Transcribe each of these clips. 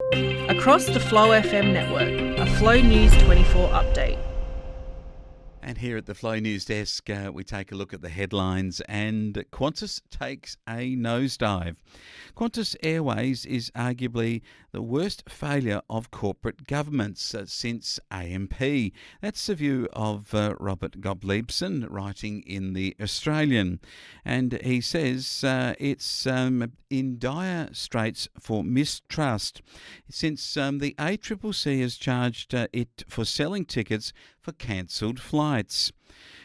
Across the Flow FM network, a Flow News 24 update. And here at the Flow News desk, we take a look at the headlines, and Qantas takes a nosedive. Qantas Airways is arguably the worst failure of corporate governments since AMP. That's the view of Robert Gottliebsen, writing in The Australian. And he says it's in dire straits for mistrust since the ACCC has charged it for selling tickets for cancelled flights.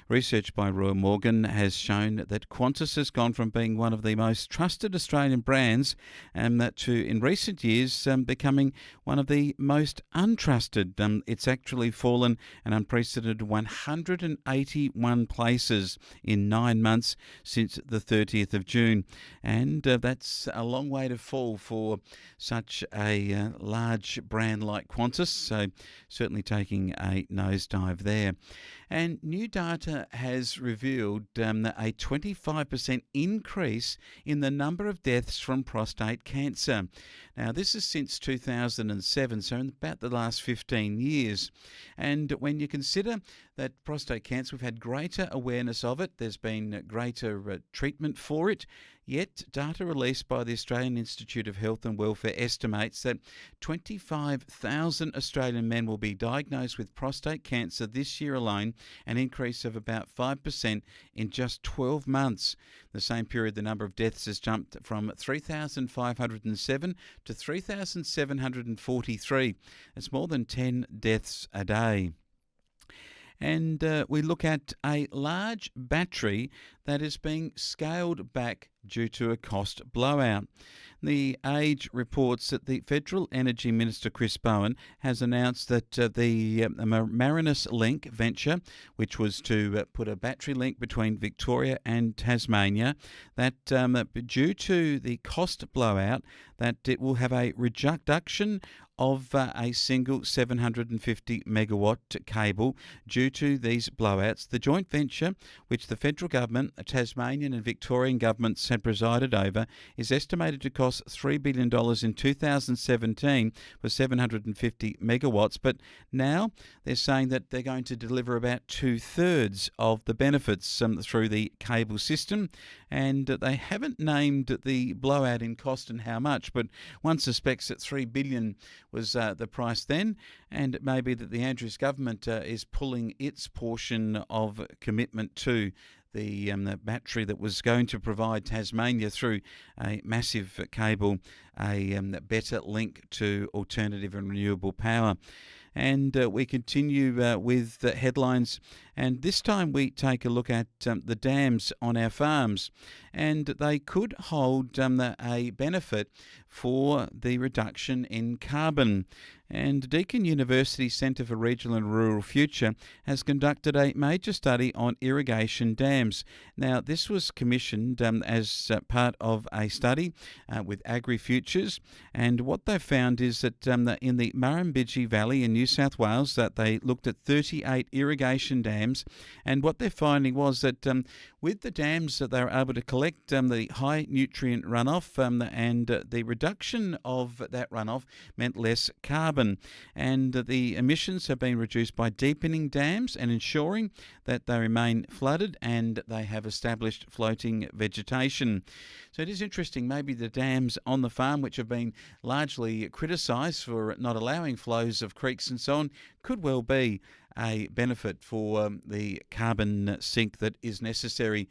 Research by Roy Morgan has shown that Qantas has gone from being one of the most trusted Australian brands to, in recent years, becoming one of the most untrusted. It's actually fallen an unprecedented 181 places in 9 months since the 30th of June. And that's a long way to fall for such a large brand like Qantas, so certainly taking a nosedive there. And new data has revealed a 25% increase in the number of deaths from prostate cancer. Now, this is since 2007, so in about the last 15 years. And when you consider that prostate cancer, we've had greater awareness of it, there's been greater treatment for it, yet data released by the Australian Institute of Health and Welfare estimates that 25,000 Australian men will be diagnosed with prostate cancer this year alone, an increase of about 5% in just 12 months. The same period, the number of deaths has jumped from 3,507 to 3,743. It's more than 10 deaths a day. And we look at a large battery that is being scaled back due to a cost blowout. The Age reports that the Federal Energy Minister Chris Bowen has announced that the Marinus link venture, which was to put a battery link between Victoria and Tasmania, that due to the cost blowout, that it will have a reduction of a single 750 megawatt cable due to these blowouts. The joint venture, which the federal government, Tasmanian and Victorian governments had presided over, is estimated to cost $3 billion in 2017 for 750 megawatts. But now they're saying that they're going to deliver about 2/3 of the benefits through the cable system. And they haven't named the blowout in cost and how much, but one suspects that $3 billion was the price then, and it may be that the Andrews government is pulling its portion of commitment to the battery that was going to provide Tasmania through a massive cable a better link to alternative and renewable power. And we continue with the headlines, and this time we take a look at the dams on our farms, and they could hold a benefit for the reduction in carbon. And Deakin University Centre for Regional and Rural Future has conducted a major study on irrigation dams. Now, this was commissioned as part of a study with AgriFutures, and what they found is that in the Murrumbidgee Valley in New South Wales, that they looked at 38 irrigation dams, and what they're finding was that with the dams that they were able to collect the high nutrient runoff, and the reduction of that runoff meant less carbon, and the emissions have been reduced by deepening dams and ensuring that they remain flooded and they have established floating vegetation. So it is interesting, maybe the dams on the farm, which have been largely criticised for not allowing flows of creeks and so on, could well be a benefit for the carbon sink that is necessary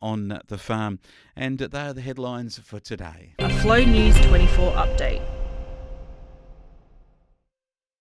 on the farm. And they are the headlines for today. A Flow News 24 update.